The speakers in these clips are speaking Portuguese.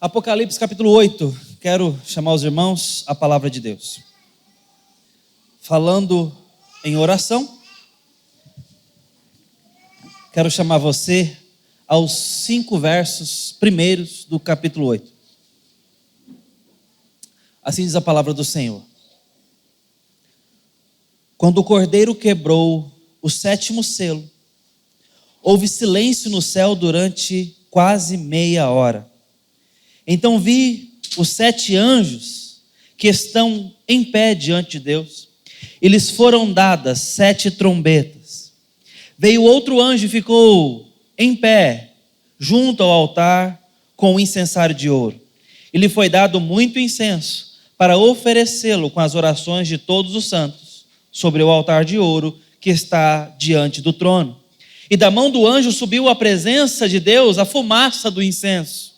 Apocalipse capítulo 8, quero chamar os irmãos à palavra de Deus. Falando em oração, quero chamar você aos 5 versos primeiros do capítulo 8. Assim diz a palavra do Senhor. Quando o Cordeiro quebrou o 7º selo, houve silêncio no céu durante quase meia hora. Então vi os 7 anjos que estão em pé diante de Deus, e lhes foram dadas 7 trombetas. Veio outro anjo e ficou em pé, junto ao altar, com o incensário de ouro. E lhe foi dado muito incenso, para oferecê-lo com as orações de todos os santos, sobre o altar de ouro que está diante do trono. E da mão do anjo subiu à presença de Deus a fumaça do incenso,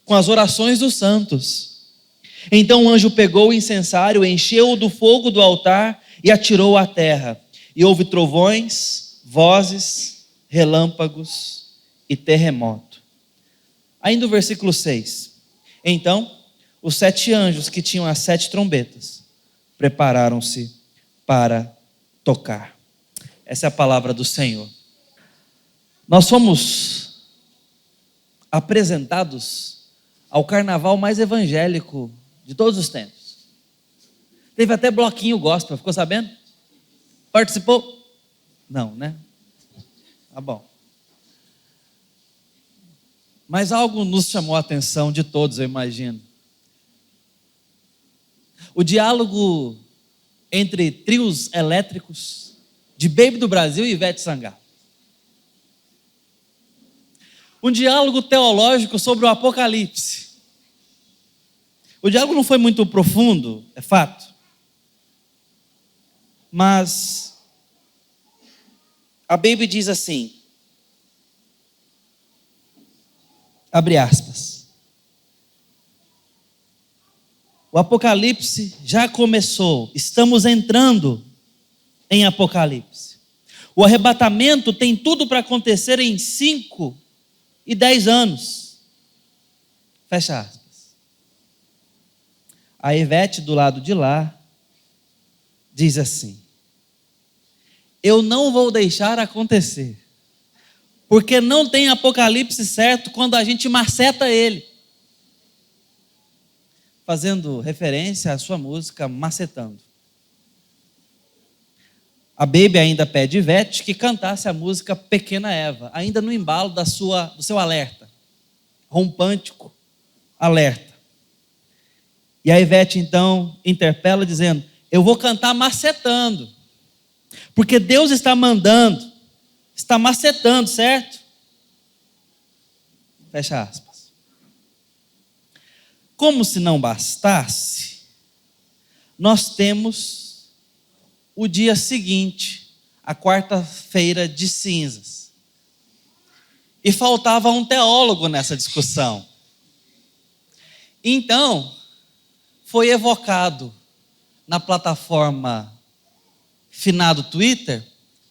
com as orações dos santos. Então o anjo pegou o incensário, encheu-o do fogo do altar e atirou-o à terra. E houve trovões, vozes, relâmpagos e terremoto. Ainda o versículo 6. Então os 7 anjos que tinham as 7 trombetas prepararam-se para tocar. Essa é a palavra do Senhor. Nós fomos apresentados ao carnaval mais evangélico de todos os tempos. Teve até bloquinho gospel, ficou sabendo? Participou? Não, né? Tá bom. Mas algo nos chamou a atenção de todos, eu imagino. O diálogo entre trios elétricos de Baby do Brasil e Ivete Sangalo. Um diálogo teológico sobre o Apocalipse. O diálogo não foi muito profundo, é fato. Mas a Bíblia diz assim, abre aspas, o Apocalipse já começou, estamos entrando em Apocalipse. O arrebatamento tem tudo para acontecer em 5 e 10 anos. Fecha aspas. A Ivete do lado de lá diz assim: eu não vou deixar acontecer, porque não tem Apocalipse certo quando a gente maceta ele. Fazendo referência à sua música Macetando. A Baby ainda pede Ivete que cantasse a música Pequena Eva, ainda no embalo do seu alerta. Rompântico alerta. E a Ivete então interpela dizendo, eu vou cantar macetando, porque Deus está mandando, está macetando, certo? Fecha aspas. Como se não bastasse, nós temos o dia seguinte, a quarta-feira de cinzas. E faltava um teólogo nessa discussão. Então, foi evocado na plataforma finado Twitter,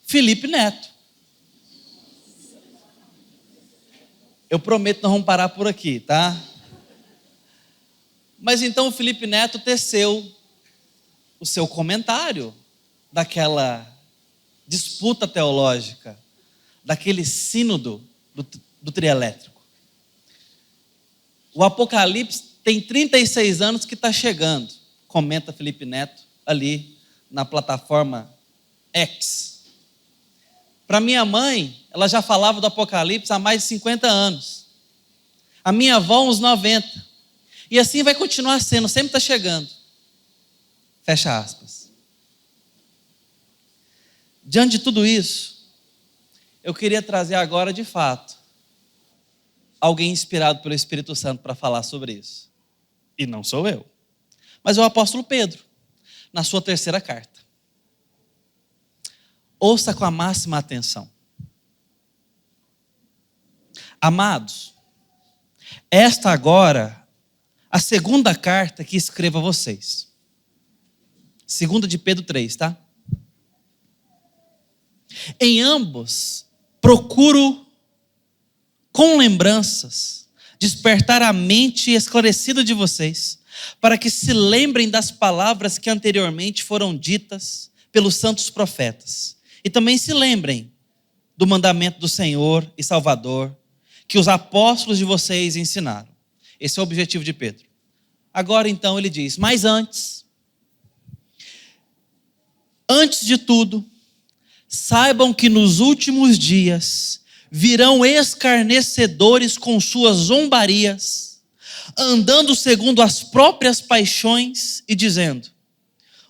Felipe Neto. Eu prometo que nós vamos parar por aqui, tá? Mas então o Felipe Neto teceu o seu comentário daquela disputa teológica, daquele sínodo do trio elétrico. O Apocalipse tem 36 anos que está chegando, comenta Felipe Neto ali na plataforma X. Para minha mãe, ela já falava do Apocalipse há mais de 50 anos. A minha avó, uns 90. E assim vai continuar sendo, sempre está chegando. Fecha aspas. Diante de tudo isso, eu queria trazer agora, de fato, alguém inspirado pelo Espírito Santo para falar sobre isso. E não sou eu, mas é o apóstolo Pedro, na sua 3ª carta. Ouça com a máxima atenção. Amados, esta agora a 2ª carta que escrevo a vocês. 2 de Pedro 3, tá? Em ambos, procuro com lembranças despertar a mente esclarecida de vocês, para que se lembrem das palavras que anteriormente foram ditas pelos santos profetas. E também se lembrem do mandamento do Senhor e Salvador, que os apóstolos de vocês ensinaram. Esse é o objetivo de Pedro. Agora então ele diz, mas antes de tudo, saibam que nos últimos dias virão escarnecedores com suas zombarias, andando segundo as próprias paixões e dizendo,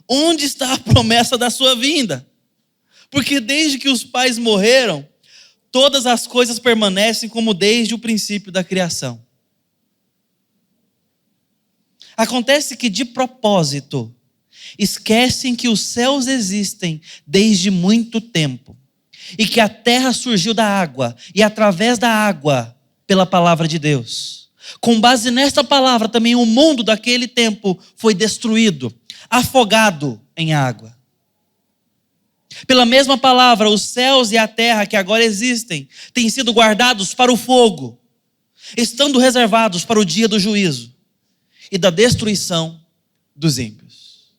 onde está a promessa da sua vinda? Porque desde que os pais morreram, todas as coisas permanecem como desde o princípio da criação. Acontece que, de propósito, esquecem que os céus existem desde muito tempo e que a terra surgiu da água e através da água pela palavra de Deus. Com base nesta palavra também o mundo daquele tempo foi destruído, afogado em água. Pela mesma palavra, os céus e a terra que agora existem têm sido guardados para o fogo, estando reservados para o dia do juízo e da destruição dos ímpios.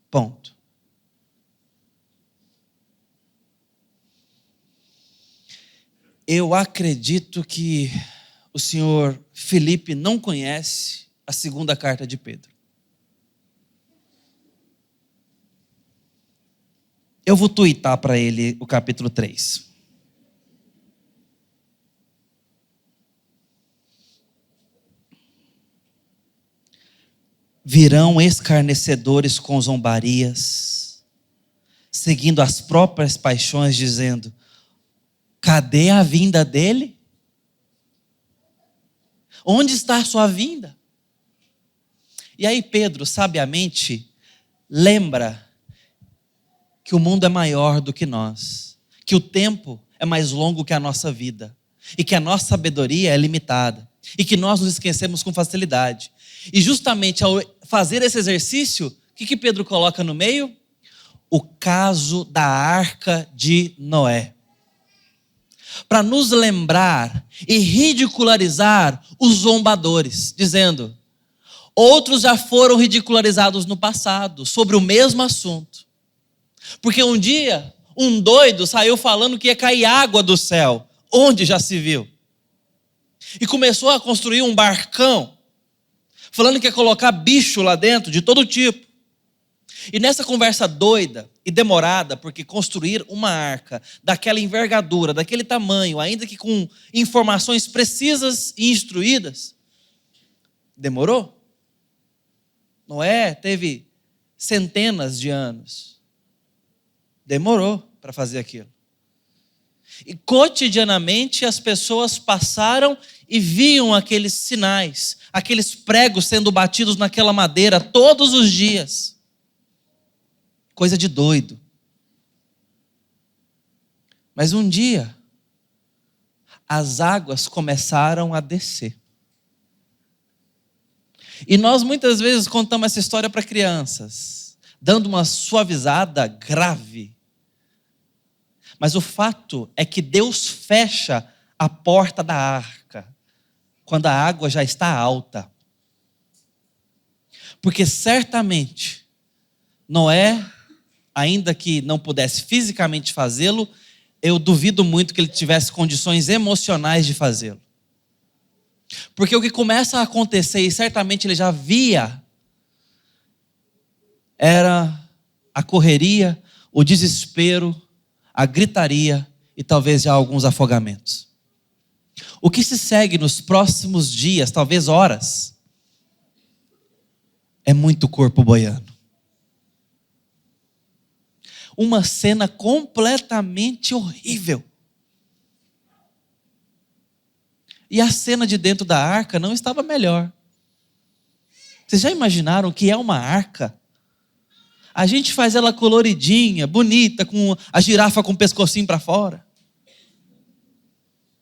Ponto. Eu acredito que o senhor Felipe não conhece a segunda carta de Pedro. Eu vou tuitar para ele o capítulo 3. Virão escarnecedores com zombarias, seguindo as próprias paixões, dizendo, cadê a vinda dele? Onde está a sua vinda? E aí Pedro, sabiamente, lembra que o mundo é maior do que nós, que o tempo é mais longo que a nossa vida, e que a nossa sabedoria é limitada, e que nós nos esquecemos com facilidade. E justamente ao fazer esse exercício, o que Pedro coloca no meio? O caso da arca de Noé. Para nos lembrar e ridicularizar os zombadores, dizendo, outros já foram ridicularizados no passado, sobre o mesmo assunto. Porque um dia, um doido saiu falando que ia cair água do céu, onde já se viu. E começou a construir um barcão, falando que ia colocar bicho lá dentro, de todo tipo. E nessa conversa doida e demorada, porque construir uma arca daquela envergadura, daquele tamanho, ainda que com informações precisas e instruídas, demorou. Noé teve centenas de anos. Demorou para fazer aquilo. E cotidianamente as pessoas passaram e viam aqueles sinais, aqueles pregos sendo batidos naquela madeira todos os dias. Coisa de doido. Mas um dia, as águas começaram a descer. E nós muitas vezes contamos essa história para crianças, dando uma suavizada grave. Mas o fato é que Deus fecha a porta da arca quando a água já está alta. Porque certamente Noé, ainda que não pudesse fisicamente fazê-lo, eu duvido muito que ele tivesse condições emocionais de fazê-lo. Porque o que começa a acontecer, e certamente ele já via, era a correria, o desespero, a gritaria e talvez já alguns afogamentos. O que se segue nos próximos dias, talvez horas, é muito corpo boiando. Uma cena completamente horrível. E a cena de dentro da arca não estava melhor. Vocês já imaginaram o que é uma arca? A gente faz ela coloridinha, bonita, com a girafa com o pescocinho para fora.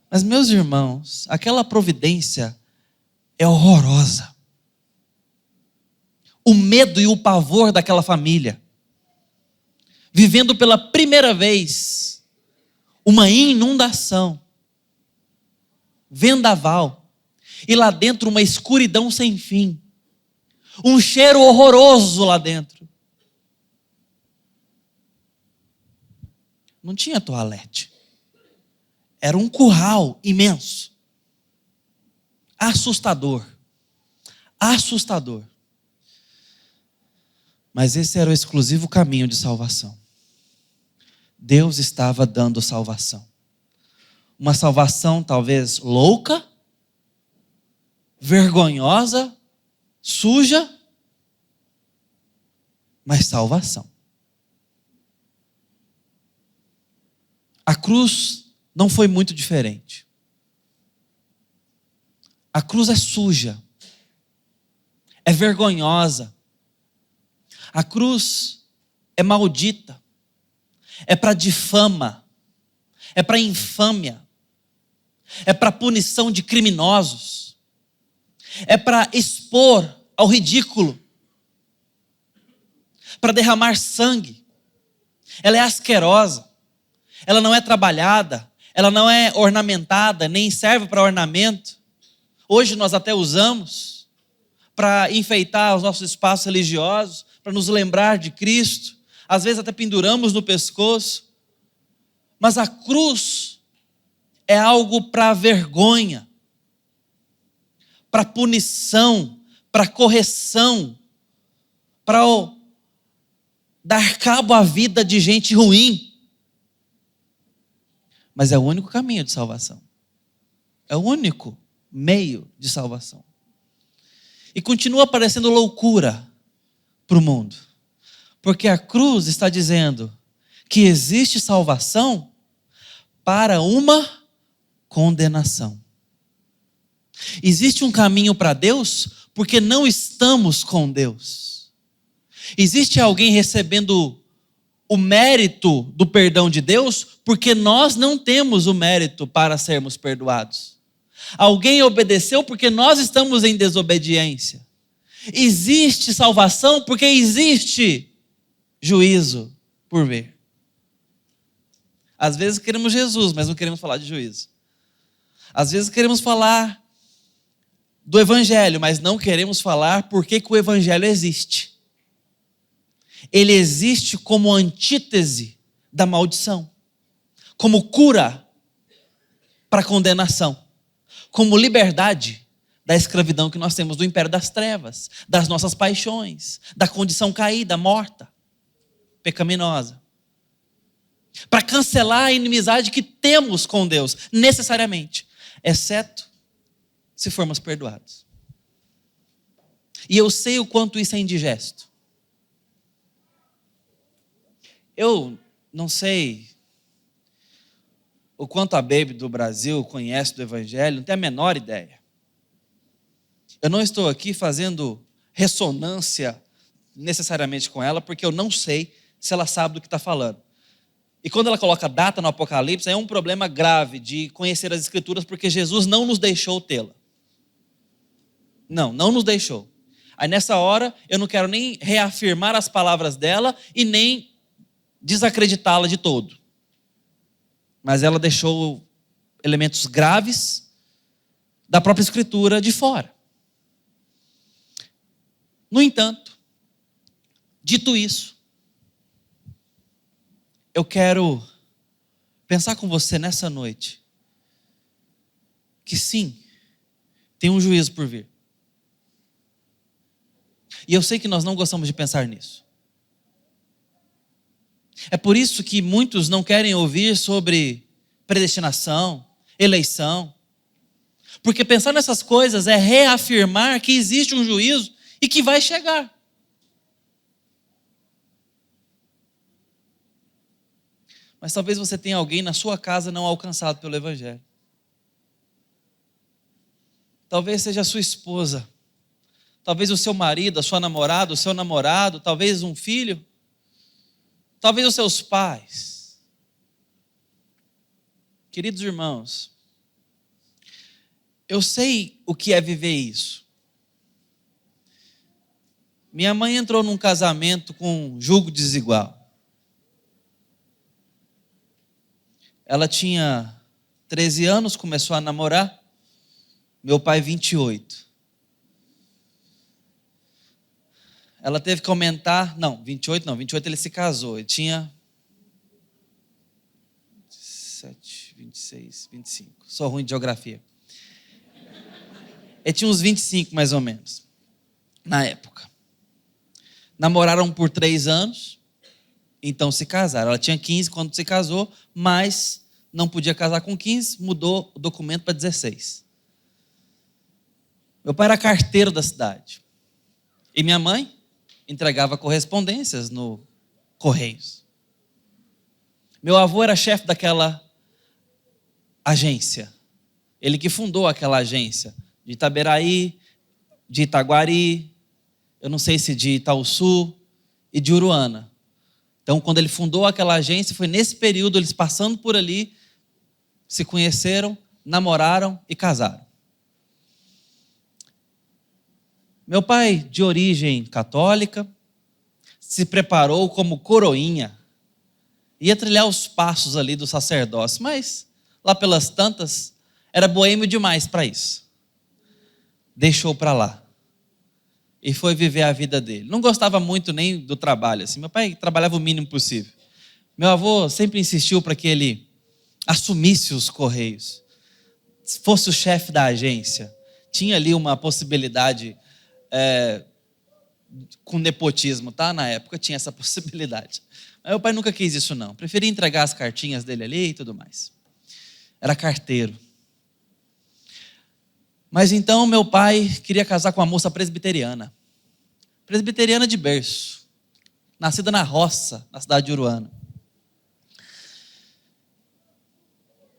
Mas, meus irmãos, aquela providência é horrorosa. O medo e o pavor daquela família, vivendo pela primeira vez uma inundação. vendaval, e lá dentro uma escuridão sem fim, um cheiro horroroso lá dentro. Não tinha toalete, era um curral imenso, assustador, assustador. Mas esse era o exclusivo caminho de salvação. Deus estava dando salvação. Uma salvação talvez louca, vergonhosa, suja, mas salvação. A cruz não foi muito diferente. A cruz é suja, é vergonhosa. A cruz é maldita, é para difama, é para infâmia, é para punição de criminosos, é para expor ao ridículo, para derramar sangue. Ela é asquerosa, ela não é trabalhada, ela não é ornamentada, nem serve para ornamento. Hoje nós até usamos para enfeitar os nossos espaços religiosos, para nos lembrar de Cristo, às vezes até penduramos no pescoço, mas a cruz é algo para vergonha, para punição, para correção, para dar cabo à vida de gente ruim. Mas é o único caminho de salvação, é o único meio de salvação. E continua parecendo loucura para o mundo, porque a cruz está dizendo que existe salvação para uma condenação. Existe um caminho para Deus porque não estamos com Deus. Existe alguém recebendo o mérito do perdão de Deus porque nós não temos o mérito para sermos perdoados. Alguém obedeceu porque nós estamos em desobediência. Existe salvação porque existe juízo por vir. Às vezes queremos Jesus, mas não queremos falar de juízo. Às vezes queremos falar do Evangelho, mas não queremos falar por que o Evangelho existe. Ele existe como antítese da maldição, como cura para a condenação, como liberdade da escravidão que nós temos do império das trevas, das nossas paixões, da condição caída, morta, pecaminosa. Para cancelar a inimizade que temos com Deus, necessariamente, exceto se formos perdoados. E eu sei o quanto isso é indigesto. Eu não sei o quanto a Baby do Brasil conhece do Evangelho, não tem a menor ideia. Eu não estou aqui fazendo ressonância necessariamente com ela, porque eu não sei se ela sabe do que está falando. E quando ela coloca data no Apocalipse, é um problema grave de conhecer as Escrituras, porque Jesus não nos deixou tê-la. Não nos deixou. Aí nessa hora, eu não quero nem reafirmar as palavras dela e nem desacreditá-la de todo. Mas ela deixou elementos graves da própria Escritura de fora. No entanto, dito isso, eu quero pensar com você nessa noite que sim, tem um juízo por vir. E eu sei que nós não gostamos de pensar nisso. É por isso que muitos não querem ouvir sobre predestinação, eleição. Porque pensar nessas coisas é reafirmar que existe um juízo e que vai chegar. Mas talvez você tenha alguém na sua casa não alcançado pelo Evangelho. Talvez seja a sua esposa. Talvez o seu marido, a sua namorada, o seu namorado, talvez um filho. Talvez os seus pais. Queridos irmãos, eu sei o que é viver isso. Minha mãe entrou num casamento com julgo desigual. Ela tinha 13 anos, começou a namorar. Meu pai, 28. Ela teve que aumentar, não, 28 não, 28 ele se casou, ele tinha 27, 26, 25, sou ruim de geografia. Ele tinha uns 25 mais ou menos, na época. Namoraram por 3 anos, então se casaram. Ela tinha 15 quando se casou, mas não podia casar com 15, mudou o documento para 16. Meu pai era carteiro da cidade. E minha mãe entregava correspondências no Correios. Meu avô era chefe daquela agência. Ele que fundou aquela agência de Itaberaí, de Itaguari, eu não sei se de Itaúsu e de Uruana. Então, quando ele fundou aquela agência, foi nesse período, eles passando por ali, se conheceram, namoraram e casaram. Meu pai, de origem católica, se preparou como coroinha, ia trilhar os passos ali do sacerdócio, mas lá pelas tantas, era boêmio demais para isso. Deixou para lá e foi viver a vida dele. Não gostava muito nem do trabalho, assim. Meu pai trabalhava o mínimo possível. Meu avô sempre insistiu para que ele assumisse os Correios, fosse o chefe da agência. Tinha ali uma possibilidade com nepotismo, tá? Na época tinha essa possibilidade. Mas meu pai nunca quis isso não. Preferia entregar as cartinhas dele ali e tudo mais. Era carteiro. Mas então meu pai queria casar com uma moça presbiteriana. Presbiteriana de berço. Nascida na roça, na cidade de Uruana.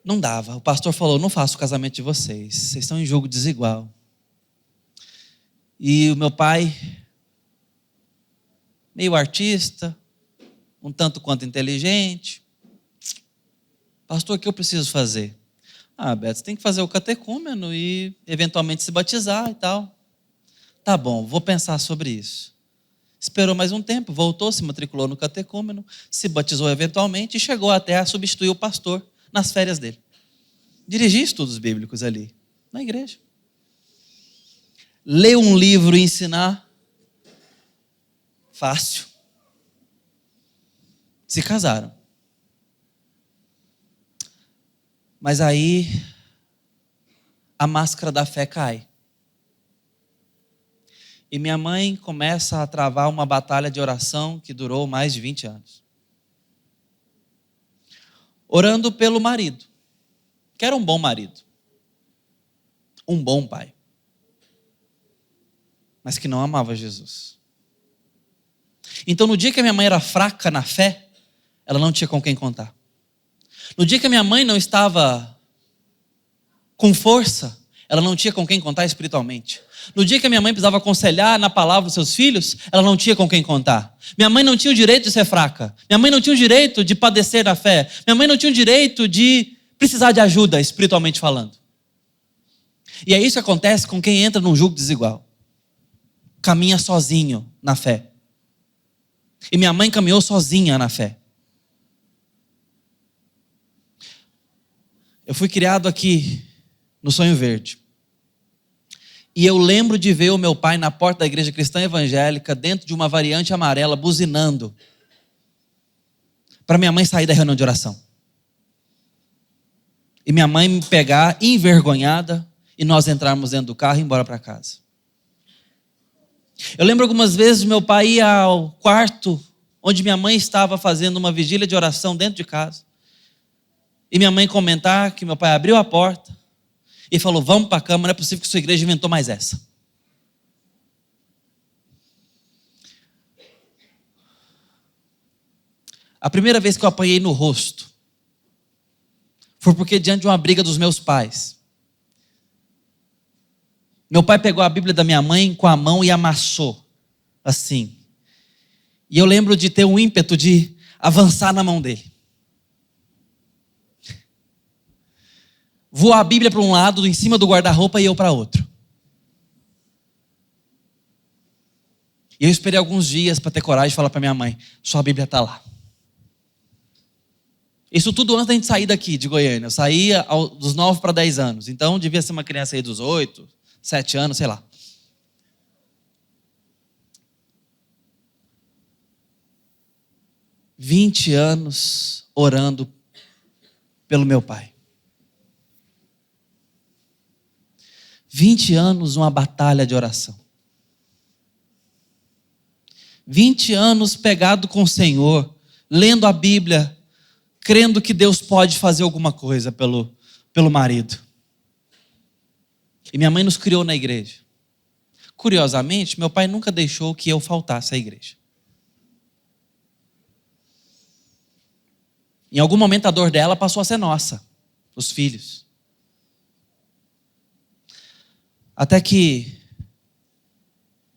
Não dava. O pastor falou, não faço o casamento de vocês. Vocês estão em jogo desigual. E o meu pai, meio artista, um tanto quanto inteligente. Pastor, o que eu preciso fazer? Beto, você tem que fazer o catecúmeno e eventualmente se batizar e tal. Tá bom, vou pensar sobre isso. Esperou mais um tempo, voltou, se matriculou no catecúmeno, se batizou eventualmente e chegou até a substituir o pastor nas férias dele. Dirigia estudos bíblicos ali, na igreja. Ler um livro e ensinar, fácil. Se casaram. Mas aí a máscara da fé cai. E minha mãe começa a travar uma batalha de oração que durou mais de 20 anos. Orando pelo marido, que era um bom marido. Um bom pai. Mas que não amava Jesus. Então, no dia que a minha mãe era fraca na fé, ela não tinha com quem contar. No dia que a minha mãe não estava com força, ela não tinha com quem contar espiritualmente. No dia que a minha mãe precisava aconselhar na palavra os seus filhos, ela não tinha com quem contar. Minha mãe não tinha o direito de ser fraca. Minha mãe não tinha o direito de padecer da fé. Minha mãe não tinha o direito de precisar de ajuda, espiritualmente falando. E é isso que acontece com quem entra num jugo desigual. Caminha sozinho na fé. E minha mãe caminhou sozinha na fé. Eu fui criado aqui no Sonho Verde. E eu lembro de ver o meu pai na porta da igreja cristã evangélica, dentro de uma variante amarela, buzinando, para minha mãe sair da reunião de oração. E minha mãe me pegar envergonhada e nós entrarmos dentro do carro e ir embora para casa. Eu lembro algumas vezes meu pai ir ao quarto onde minha mãe estava fazendo uma vigília de oração dentro de casa. E minha mãe comentar que meu pai abriu a porta e falou, vamos para a cama, não é possível que sua igreja inventou mais essa. A primeira vez que eu apanhei no rosto foi porque diante de uma briga dos meus pais, meu pai pegou a Bíblia da minha mãe com a mão e amassou, assim. E eu lembro de ter um ímpeto de avançar na mão dele. Voou a Bíblia para um lado, em cima do guarda-roupa, e eu para outro. E eu esperei alguns dias para ter coragem de falar para minha mãe, sua Bíblia está lá. Isso tudo antes da gente sair daqui de Goiânia. Eu saía dos 9 para 10 anos. Então devia ser uma criança aí dos 8, 7 anos, sei lá. "20 anos orando pelo meu pai. 20 anos uma batalha de oração. 20 anos pegado com o Senhor, lendo a Bíblia, crendo que Deus pode fazer alguma coisa pelo marido. E minha mãe nos criou na igreja. Curiosamente, meu pai nunca deixou que eu faltasse à igreja. Em algum momento a dor dela passou a ser nossa, os filhos. Até que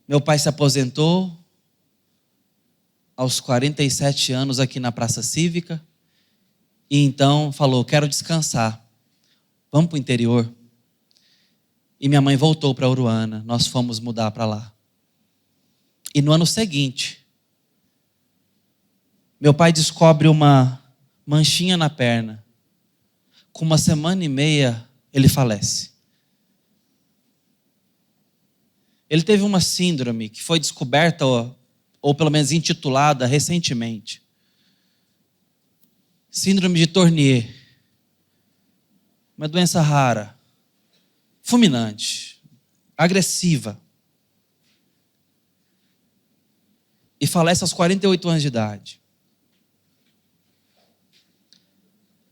meu pai se aposentou aos 47 anos aqui na Praça Cívica. E então falou, quero descansar. Vamos para o interior. E minha mãe voltou para Uruana. Nós fomos mudar para lá. E no ano seguinte, meu pai descobre uma manchinha na perna. Com 1 semana e meia, ele falece. Ele teve uma síndrome que foi descoberta, ou pelo menos intitulada recentemente. Síndrome de Tournier. Uma doença rara, fulminante, agressiva. E falece aos 48 anos de idade.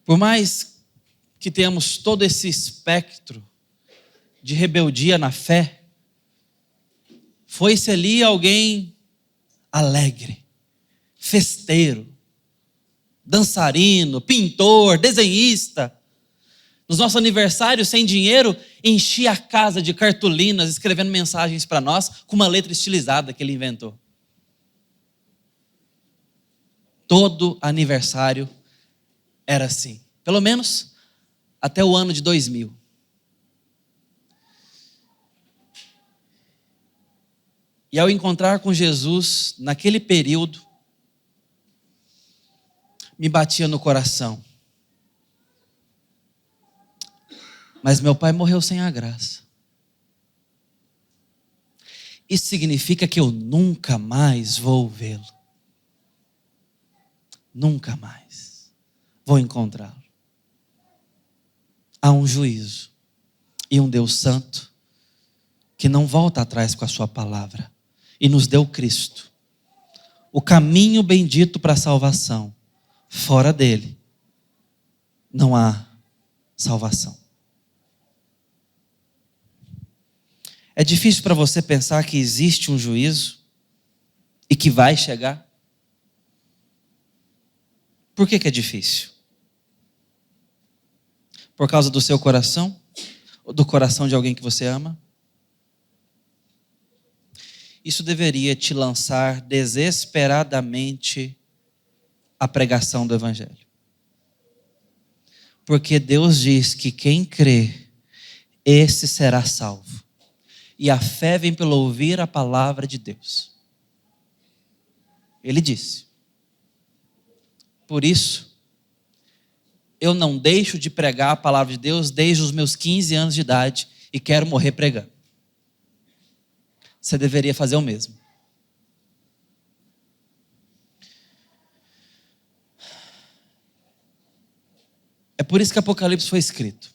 Por mais que tenhamos todo esse espectro de rebeldia na fé, foi-se ali alguém alegre, festeiro, dançarino, pintor, desenhista. Nos nossos aniversários, sem dinheiro, enchia a casa de cartolinas, escrevendo mensagens para nós, com uma letra estilizada que ele inventou. Todo aniversário era assim. Pelo menos até o ano de 2000. E ao encontrar com Jesus, naquele período, me batia no coração. Mas meu pai morreu sem a graça. Isso significa que eu nunca mais vou vê-lo. Nunca mais vou encontrá-lo. Há um juízo e um Deus santo que não volta atrás com a sua palavra e nos deu Cristo, o caminho bendito para a salvação. Fora dele não há salvação. É difícil para você pensar que existe um juízo e que vai chegar? Por que é difícil? Por causa do seu coração? Ou do coração de alguém que você ama? Isso deveria te lançar desesperadamente à pregação do Evangelho. Porque Deus diz que quem crê, esse será salvo. E a fé vem pelo ouvir a palavra de Deus. Ele disse. Por isso, eu não deixo de pregar a palavra de Deus desde os meus 15 anos de idade e quero morrer pregando. Você deveria fazer o mesmo. É por isso que Apocalipse foi escrito.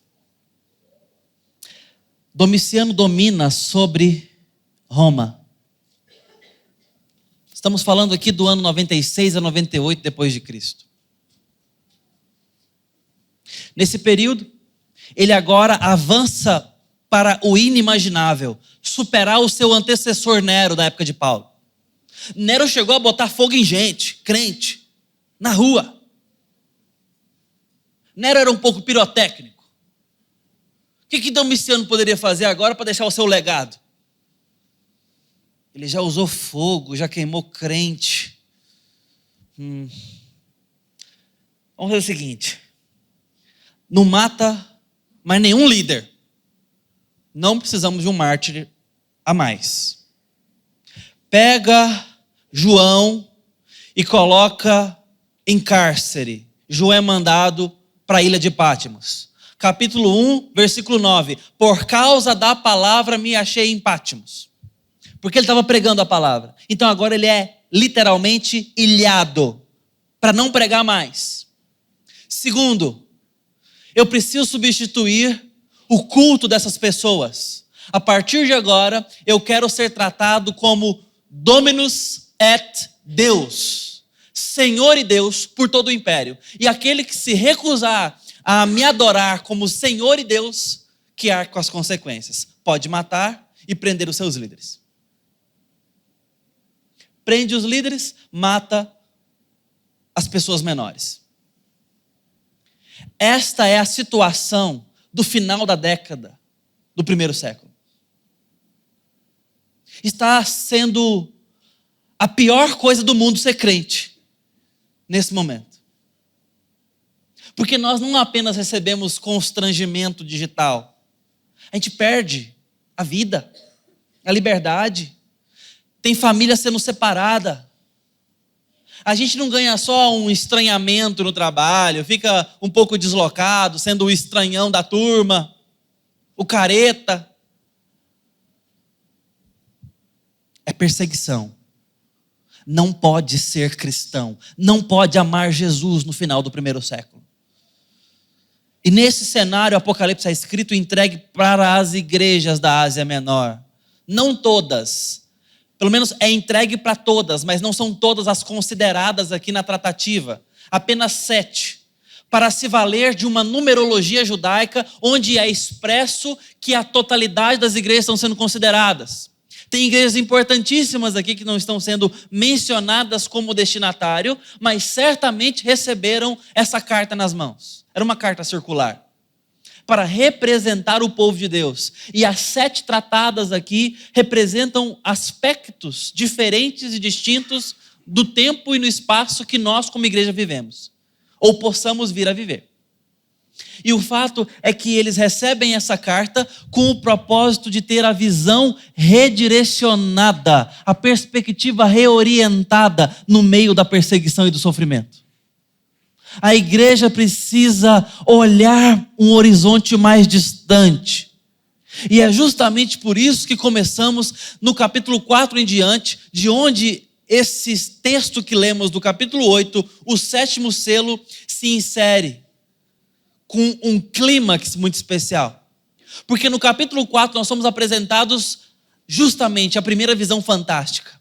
Domiciano domina sobre Roma. Estamos falando aqui do ano 96 a 98 depois de Cristo. Nesse período, ele agora avança para o inimaginável, superar o seu antecessor Nero da época de Paulo. Nero chegou a botar fogo em gente, crente, na rua. Nero era um pouco pirotécnico. O que Domiciano poderia fazer agora para deixar o seu legado? Ele já usou fogo, já queimou crente. Vamos fazer o seguinte. Não mata mais nenhum líder. Não precisamos de um mártir a mais. Pega João e coloca em cárcere, João é mandado para a ilha de Pátimos. Capítulo 1, versículo 9. Por causa da palavra me achei em Pátimos. Porque ele estava pregando a palavra. Então agora ele é literalmente ilhado, para não pregar mais. Segundo, eu preciso substituir o culto dessas pessoas. A partir de agora, eu quero ser tratado como Dominus et Deus, Senhor e Deus por todo o império. E aquele que se recusar a me adorar como Senhor e Deus, que arque com as consequências. Pode matar e prender os seus líderes. Prende os líderes, mata as pessoas menores. Esta é a situação do final da década do primeiro século. Está sendo a pior coisa do mundo ser crente nesse momento. Porque nós não apenas recebemos constrangimento digital, a gente perde a vida, a liberdade, tem família sendo separada. A gente não ganha só um estranhamento no trabalho, fica um pouco deslocado, sendo o estranhão da turma, o careta. É perseguição. Não pode ser cristão, não pode amar Jesus no final do primeiro século. E nesse cenário, o Apocalipse é escrito e entregue para as igrejas da Ásia Menor. Não todas. Pelo menos é entregue para todas, mas não são todas as consideradas aqui na tratativa. Apenas 7. Para se valer de uma numerologia judaica, onde é expresso que a totalidade das igrejas estão sendo consideradas. Tem igrejas importantíssimas aqui que não estão sendo mencionadas como destinatário, mas certamente receberam essa carta nas mãos. Era uma carta circular, para representar o povo de Deus. E as 7 tratadas aqui representam aspectos diferentes e distintos do tempo e no espaço que nós como igreja vivemos, ou possamos vir a viver. E o fato é que eles recebem essa carta com o propósito de ter a visão redirecionada, a perspectiva reorientada no meio da perseguição e do sofrimento. A igreja precisa olhar um horizonte mais distante. E é justamente por isso que começamos no capítulo 4 em diante, de onde esse texto que lemos do capítulo 8, o 7º selo, se insere com um clímax muito especial. Porque no capítulo 4 nós somos apresentados justamente a primeira visão fantástica.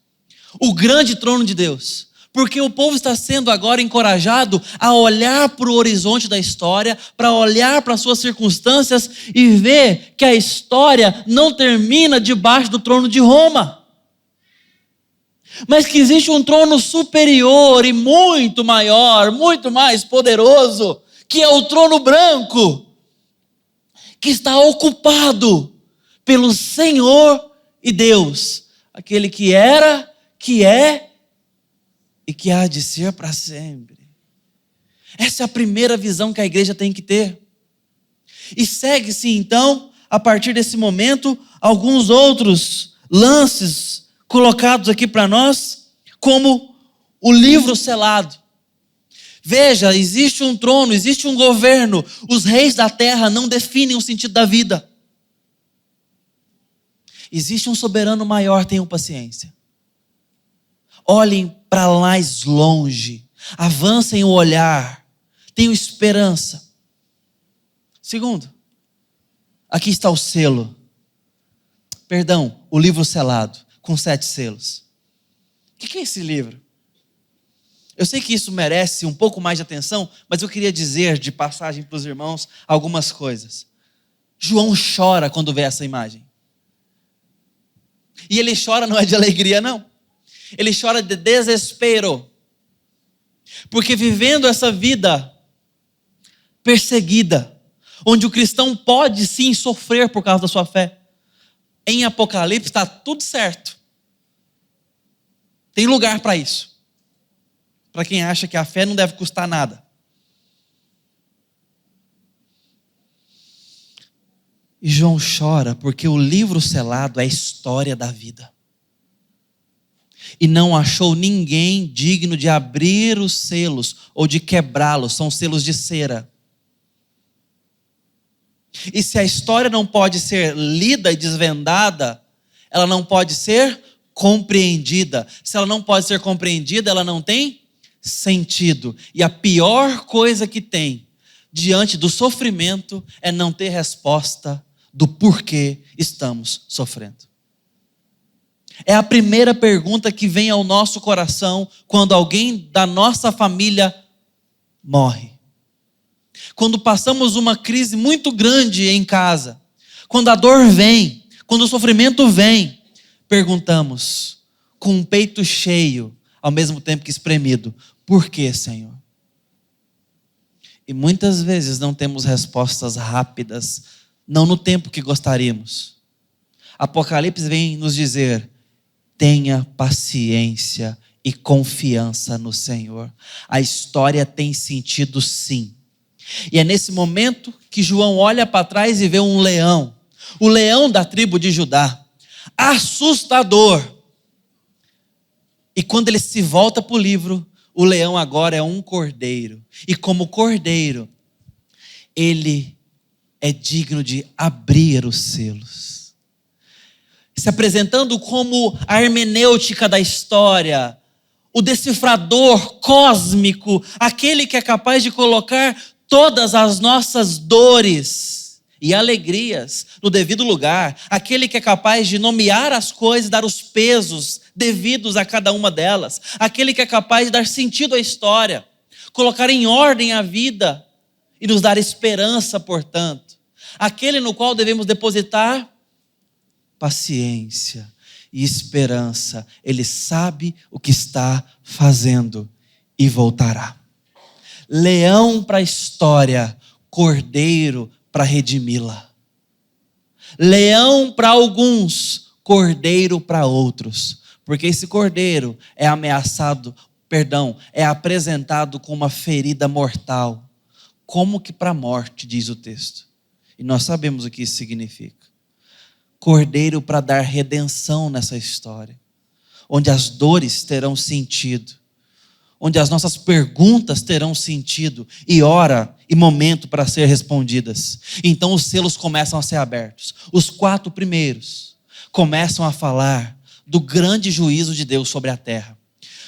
O grande trono de Deus. Porque o povo está sendo agora encorajado a olhar para o horizonte da história, para olhar para as suas circunstâncias e ver que a história não termina debaixo do trono de Roma. Mas que existe um trono superior e muito maior, muito mais poderoso, que é o trono branco, que está ocupado pelo Senhor e Deus, aquele que era, que é e que há de ser para sempre. Essa é a primeira visão que a igreja tem que ter. E segue-se então, a partir desse momento, alguns outros lances colocados aqui para nós, como o livro selado. Veja, existe um trono, existe um governo. Os reis da terra não definem o sentido da vida. Existe um soberano maior, tenham paciência. Olhem para mais longe, avancem o olhar, tenham esperança. Segundo, aqui está o selo. Perdão, o livro selado, com 7 selos. O que é esse livro? Eu sei que isso merece um pouco mais de atenção, mas eu queria dizer de passagem para os irmãos algumas coisas. João chora quando vê essa imagem. E ele chora não é de alegria, não. Ele chora de desespero. Porque vivendo essa vida perseguida, onde o cristão pode sim sofrer por causa da sua fé, em Apocalipse está tudo certo. Tem lugar para isso. Para quem acha que a fé não deve custar nada. E João chora porque o livro selado é a história da vida. e não achou ninguém digno de abrir os selos ou de quebrá-los. São selos de cera. E se a história não pode ser lida e desvendada, ela não pode ser compreendida. Se ela não pode ser compreendida, ela não tem sentido. E a pior coisa que tem diante do sofrimento é não ter resposta do porquê estamos sofrendo. É a primeira pergunta que vem ao nosso coração quando alguém da nossa família morre. Quando passamos uma crise muito grande em casa, quando a dor vem, quando o sofrimento vem, perguntamos com o peito cheio, ao mesmo tempo que espremido: por que, Senhor? E muitas vezes não temos respostas rápidas, não no tempo que gostaríamos. Apocalipse vem nos dizer: tenha paciência e confiança no Senhor. A história tem sentido, sim. E é nesse momento que João olha para trás e vê um leão, o leão da tribo de Judá, assustador. E quando ele se volta para o livro, o leão agora é um cordeiro. E como cordeiro, ele é digno de abrir os selos. Se apresentando como a hermenêutica da história, o decifrador cósmico, aquele que é capaz de colocar todas as nossas dores e alegrias no devido lugar, aquele que é capaz de nomear as coisas, dar os pesos devidos a cada uma delas, aquele que é capaz de dar sentido à história, colocar em ordem a vida e nos dar esperança, portanto, aquele no qual devemos depositar paciência e esperança. Ele sabe o que está fazendo e voltará. Leão para a história, cordeiro para redimi-la. Leão para alguns, cordeiro para outros. Porque esse cordeiro é é apresentado com uma ferida mortal. Como que para a morte, diz o texto. E nós sabemos o que isso significa. Cordeiro para dar redenção nessa história. Onde as dores terão sentido. Onde as nossas perguntas terão sentido e hora e momento para ser respondidas. Então os selos começam a ser abertos. Os 4 primeiros começam a falar do grande juízo de Deus sobre a terra.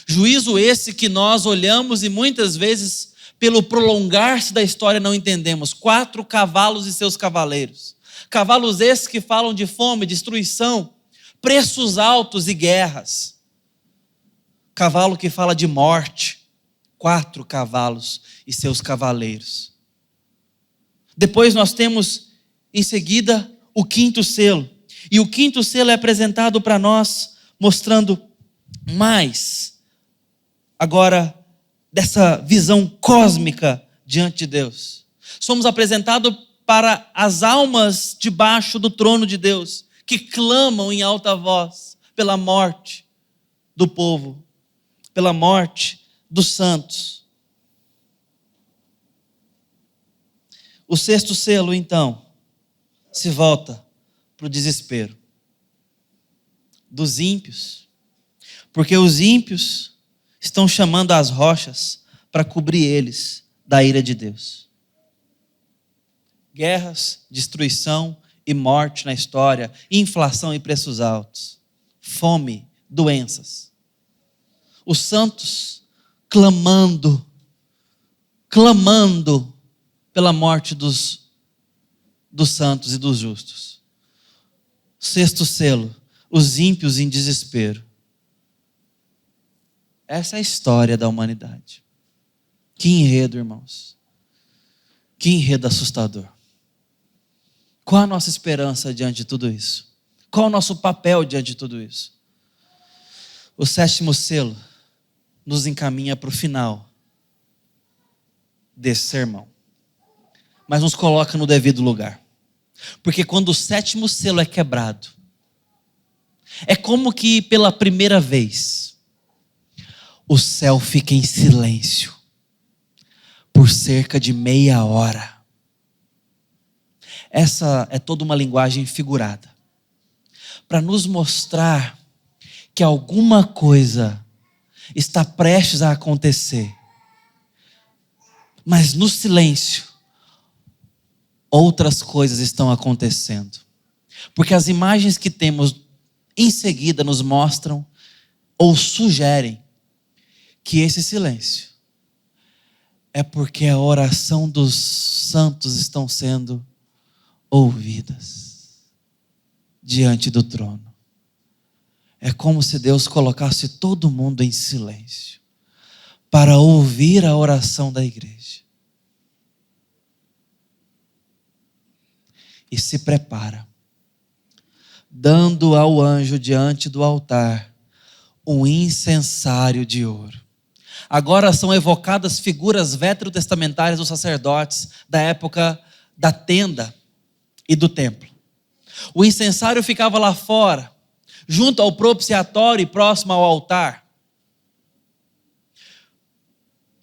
Juízo esse que nós olhamos e muitas vezes, pelo prolongar-se da história, não entendemos. 4 cavalos e seus cavaleiros. Cavalos esses que falam de fome, destruição, preços altos e guerras. Cavalo que fala de morte, 4 cavalos e seus cavaleiros. Depois nós temos, em seguida, o 5º selo. E o 5º selo é apresentado para nós, mostrando mais, agora, dessa visão cósmica diante de Deus. Somos apresentados para as almas debaixo do trono de Deus, que clamam em alta voz pela morte do povo, pela morte dos santos. O 6º selo, então, se volta para o desespero dos ímpios, porque os ímpios estão chamando as rochas para cobrir eles da ira de Deus. Guerras, destruição e morte na história, inflação e preços altos, fome, doenças. Os santos clamando pela morte dos santos e dos justos. 6º selo, os ímpios em desespero. Essa é a história da humanidade. Que enredo, irmãos. Que enredo assustador. Qual a nossa esperança diante de tudo isso? Qual o nosso papel diante de tudo isso? O 7º selo nos encaminha para o final desse sermão, mas nos coloca no devido lugar. Porque quando o 7º selo é quebrado, é como que pela primeira vez o céu fica em silêncio por cerca de meia hora. Essa é toda uma linguagem figurada para nos mostrar que alguma coisa está prestes a acontecer, mas no silêncio, outras coisas estão acontecendo. Porque as imagens que temos em seguida nos mostram ou sugerem que esse silêncio é porque a oração dos santos estão sendo ouvidas diante do trono. É como se Deus colocasse todo mundo em silêncio para ouvir a oração da igreja. E se prepara, dando ao anjo diante do altar um incensário de ouro. Agora são evocadas figuras veterotestamentárias dos sacerdotes da época da tenda e do templo. O incensário ficava lá fora, junto ao propiciatório e próximo ao altar.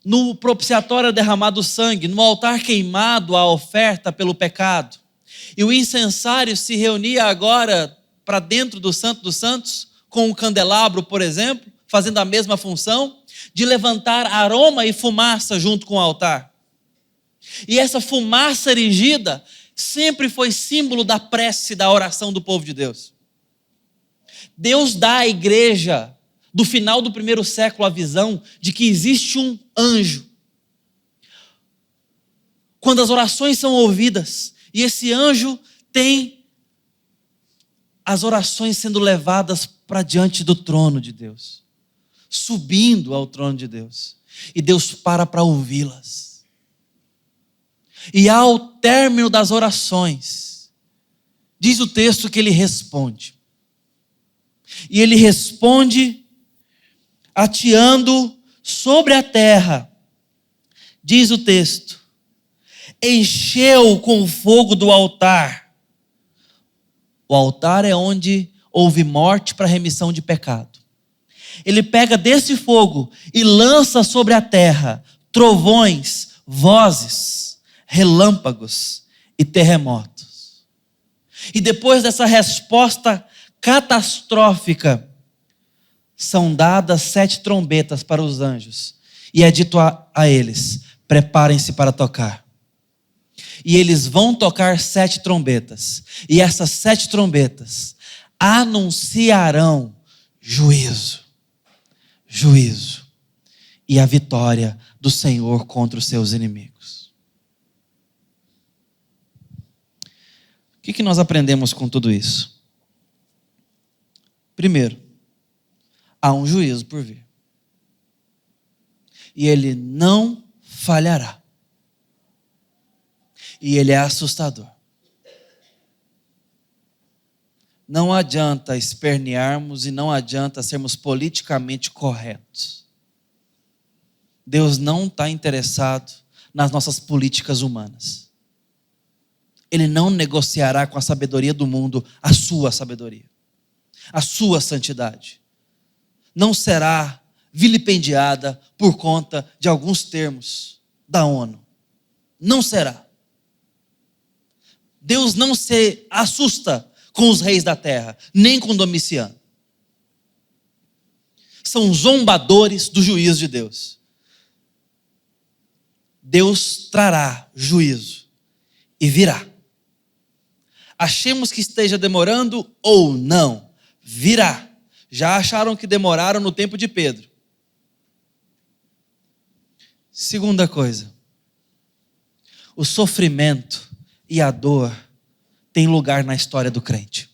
No propiciatório era derramado sangue, no altar queimado a oferta pelo pecado. E o incensário se reunia agora para dentro do Santo dos Santos, com um candelabro, por exemplo, fazendo a mesma função, de levantar aroma e fumaça junto com o altar. E essa fumaça erigida sempre foi símbolo da prece, da oração do povo de Deus. Deus dá à igreja do final do primeiro século a visão de que existe um anjo. Quando as orações são ouvidas, e esse anjo tem as orações sendo levadas para diante do trono de Deus, subindo ao trono de Deus, e Deus para ouvi-las. E ao término das orações, diz o texto que ele responde. E ele responde ateando sobre a terra. Diz o texto: encheu com o fogo do altar. O altar é onde houve morte para remissão de pecado. Ele pega desse fogo e lança sobre a terra trovões, vozes, relâmpagos e terremotos. E depois dessa resposta catastrófica, são dadas 7 trombetas para os anjos. E é dito a eles: preparem-se para tocar. E eles vão tocar 7 trombetas. E essas 7 trombetas anunciarão juízo. Juízo. E a vitória do Senhor contra os seus inimigos. O que nós aprendemos com tudo isso? Primeiro, há um juízo por vir. E ele não falhará. E ele é assustador. Não adianta espernearmos e não adianta sermos politicamente corretos. Deus não está interessado nas nossas políticas humanas. Ele não negociará com a sabedoria do mundo a sua sabedoria, a sua santidade. Não será vilipendiada por conta de alguns termos da ONU. Não será. Deus não se assusta com os reis da terra, nem com Domiciano. São zombadores do juízo de Deus. Deus trará juízo e virá. Achemos que esteja demorando ou não, virá. Já acharam que demoraram no tempo de Pedro. Segunda coisa, o sofrimento e a dor têm lugar na história do crente.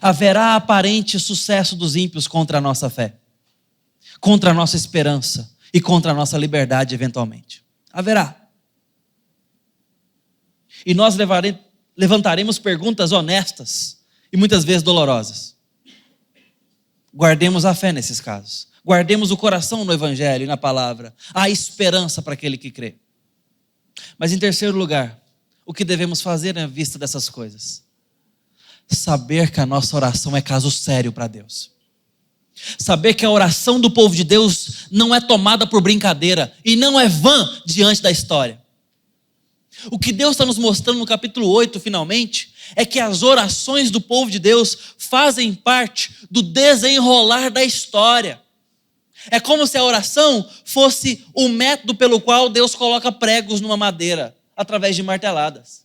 Haverá aparente sucesso dos ímpios contra a nossa fé, contra a nossa esperança e contra a nossa liberdade eventualmente. Haverá. E nós levantaremos perguntas honestas e muitas vezes dolorosas. Guardemos a fé nesses casos. Guardemos o coração no Evangelho e na palavra. Há esperança para aquele que crê. Mas em terceiro lugar, o que devemos fazer à vista dessas coisas? Saber que a nossa oração é caso sério para Deus. Saber que a oração do povo de Deus não é tomada por brincadeira e não é vã diante da história. O que Deus está nos mostrando no capítulo 8, finalmente, é que as orações do povo de Deus fazem parte do desenrolar da história. É como se a oração fosse o método pelo qual Deus coloca pregos numa madeira, através de marteladas.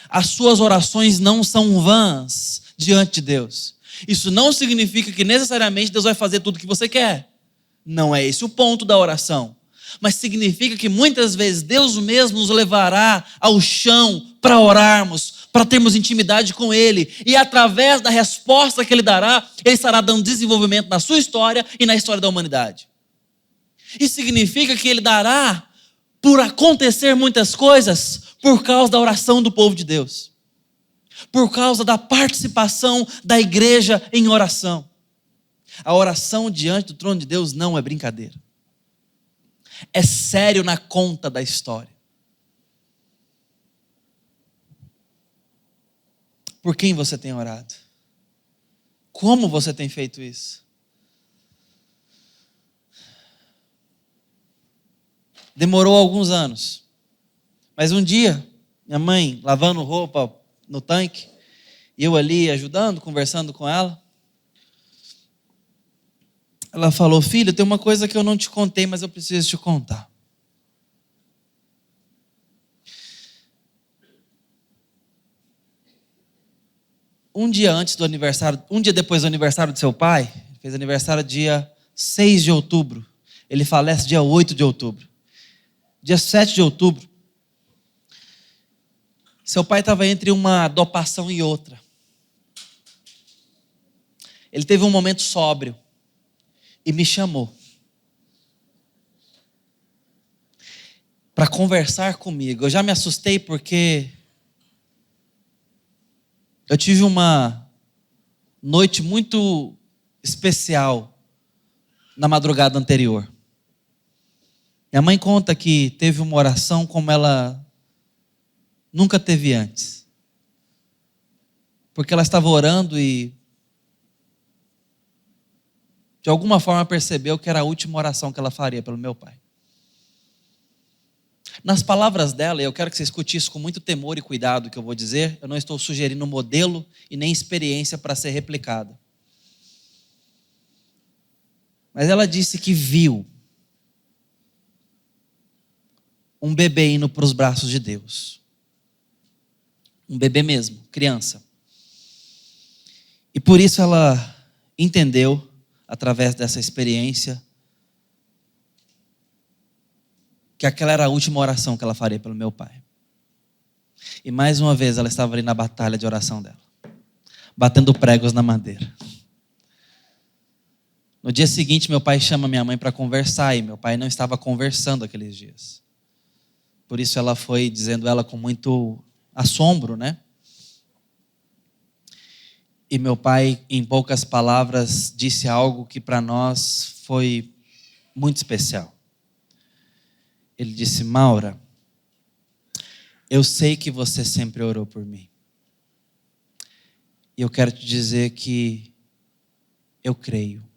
As suas orações não são vãs diante de Deus. Isso não significa que necessariamente Deus vai fazer tudo o que você quer. Não é esse o ponto da oração. Mas significa que muitas vezes Deus mesmo nos levará ao chão para orarmos, para termos intimidade com Ele. E através da resposta que Ele dará, Ele estará dando desenvolvimento na sua história e na história da humanidade. Isso significa que Ele dará por acontecer muitas coisas por causa da oração do povo de Deus. Por causa da participação da igreja em oração. A oração diante do trono de Deus não é brincadeira. É sério na conta da história. Por quem você tem orado? Como você tem feito isso? Demorou alguns anos. Mas um dia, minha mãe lavando roupa no tanque, e eu ali ajudando, conversando com ela, ela falou: filho, tem uma coisa que eu não te contei, mas eu preciso te contar. Um dia depois do aniversário do seu pai, ele fez aniversário dia 6 de outubro, ele falece dia 8 de outubro. Dia 7 de outubro, seu pai estava entre uma dopação e outra. Ele teve um momento sóbrio e me chamou para conversar comigo. Eu já me assustei porque eu tive uma noite muito especial na madrugada anterior. Minha mãe conta que teve uma oração como ela nunca teve antes. Porque ela estava orando e de alguma forma percebeu que era a última oração que ela faria pelo meu pai. Nas palavras dela, e eu quero que você escute isso com muito temor e cuidado que eu vou dizer, eu não estou sugerindo modelo e nem experiência para ser replicada. Mas ela disse que viu um bebê indo para os braços de Deus. Um bebê mesmo, criança. E por isso ela entendeu, através dessa experiência, que aquela era a última oração que ela faria pelo meu pai. E mais uma vez ela estava ali na batalha de oração dela, batendo pregos na madeira. No dia seguinte, meu pai chama minha mãe para conversar, e meu pai não estava conversando aqueles dias. Por isso ela foi dizendo ela com muito assombro, né? E meu pai, em poucas palavras, disse algo que para nós foi muito especial. Ele disse: Maura, eu sei que você sempre orou por mim. E eu quero te dizer que eu creio.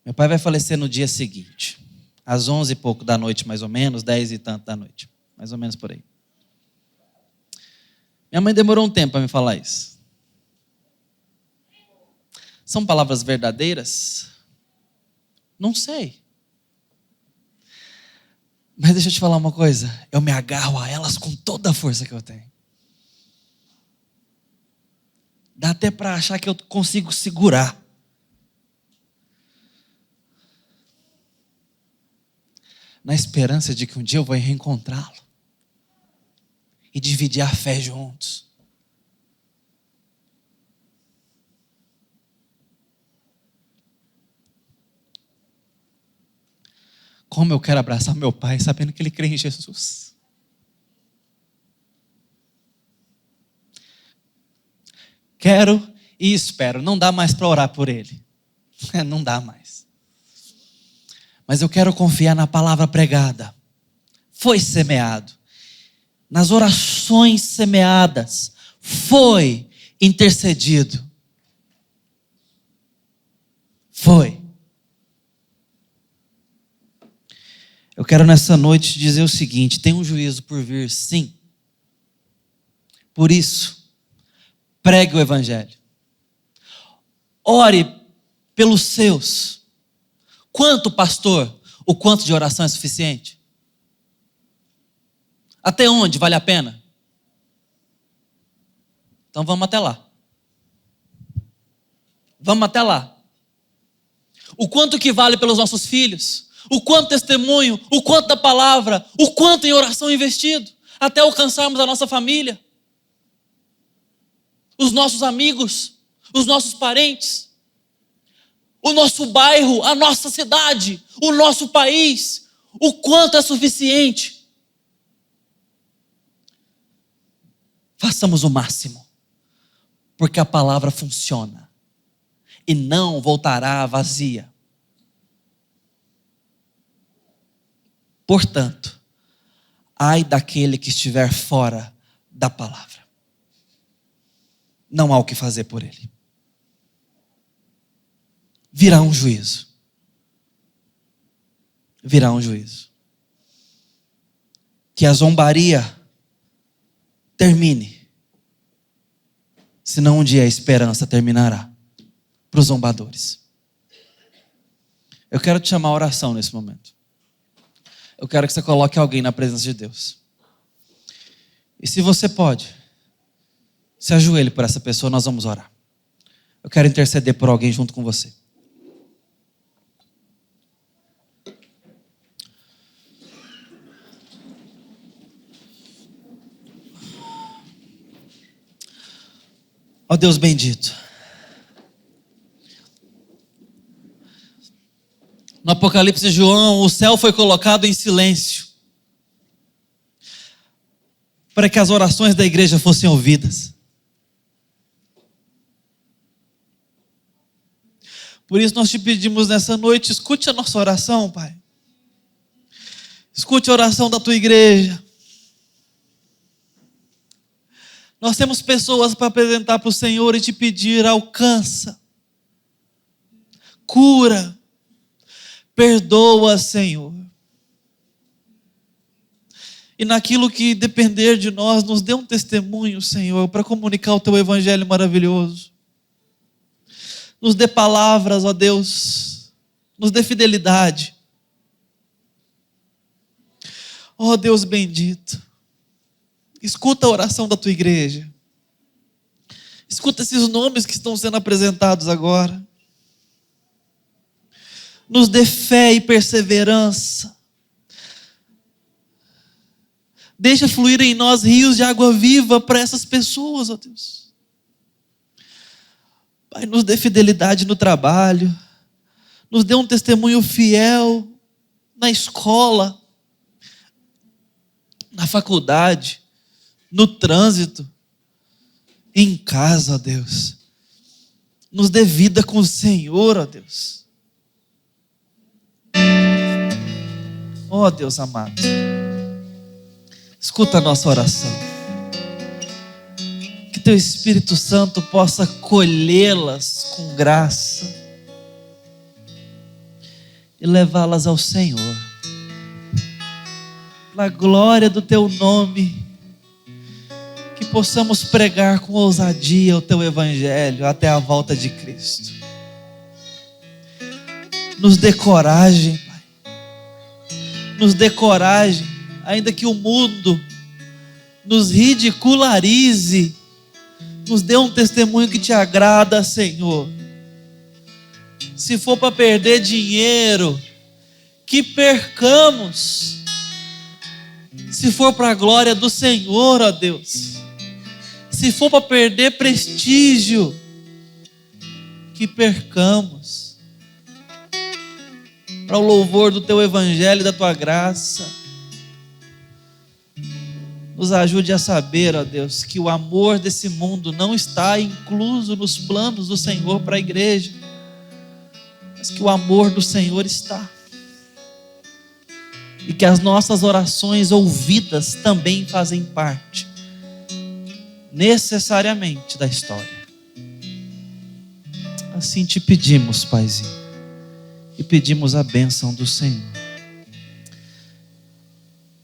Meu pai vai falecer no dia seguinte, às 11 e pouco da noite, mais ou menos, 10 e tanto da noite, mais ou menos por aí. Minha mãe demorou um tempo para me falar isso. São palavras verdadeiras? Não sei. Mas deixa eu te falar uma coisa, eu me agarro a elas com toda a força que eu tenho. Dá até para achar que eu consigo segurar. Na esperança de que um dia eu vou reencontrá-lo e dividir a fé juntos. Como eu quero abraçar meu pai sabendo que ele crê em Jesus. Quero e espero. Não dá mais para orar por ele. Não dá mais. Mas eu quero confiar na palavra pregada. Foi semeado. Nas orações semeadas. Foi intercedido. Foi. Eu quero nessa noite dizer o seguinte: tem um juízo por vir, sim. Por isso, pregue o evangelho. Ore pelos seus. Quanto, pastor? O quanto de oração é suficiente? Até onde vale a pena? Então vamos até lá. Vamos até lá. O quanto que vale pelos nossos filhos? O quanto testemunho? O quanto da palavra? O quanto em oração investido? Até alcançarmos a nossa família, os nossos amigos, os nossos parentes, o nosso bairro, a nossa cidade, o nosso país. O quanto é suficiente? Façamos o máximo, porque a palavra funciona e não voltará vazia. Portanto, ai daquele que estiver fora da palavra. Não há o que fazer por ele. Virá um juízo. Virá um juízo. Que a zombaria termine. Senão um dia a esperança terminará para os zombadores. Eu quero te chamar a oração nesse momento. Eu quero que você coloque alguém na presença de Deus. E se você pode, se ajoelhe por essa pessoa, nós vamos orar. Eu quero interceder por alguém junto com você. Ó Deus bendito. No Apocalipse de João, o céu foi colocado em silêncio para que as orações da igreja fossem ouvidas. Por isso nós te pedimos nessa noite, escute a nossa oração, Pai. Escute a oração da tua igreja. Nós temos pessoas para apresentar para o Senhor e te pedir: alcança, cura, perdoa, Senhor. E naquilo que depender de nós, nos dê um testemunho, Senhor, para comunicar o teu evangelho maravilhoso. Nos dê palavras, ó Deus, nos dê fidelidade. Ó Deus bendito, escuta a oração da tua igreja. Escuta esses nomes que estão sendo apresentados agora. Nos dê fé e perseverança. Deixa fluir em nós rios de água viva para essas pessoas, ó Deus. Pai, nos dê fidelidade no trabalho. Nos dê um testemunho fiel na escola, na faculdade, no trânsito, em casa, ó Deus. Nos dê vida com o Senhor, ó Deus. Ó Deus amado, escuta a nossa oração. Que teu Espírito Santo possa colhê-las com graça e levá-las ao Senhor. Na glória do teu nome, que possamos pregar com ousadia o teu evangelho até a volta de Cristo. Nos dê coragem, Pai. Nos dê coragem, ainda que o mundo nos ridicularize. Nos dê um testemunho que te agrada, Senhor. Se for para perder dinheiro, que percamos. Se for para a glória do Senhor, ó Deus. Se for para perder prestígio, que percamos. Para o louvor do teu evangelho e da tua graça. Nos ajude a saber, ó Deus, que o amor desse mundo não está incluso nos planos do Senhor para a igreja, mas que o amor do Senhor está. E que as nossas orações ouvidas também fazem parte, necessariamente, da história. Assim te pedimos, Paizinho, e pedimos a bênção do Senhor.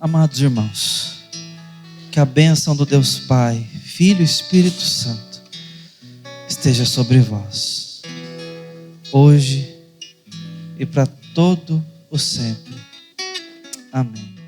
Amados irmãos, que a bênção do Deus Pai, Filho e Espírito Santo esteja sobre vós, hoje e para todo o sempre. Amém.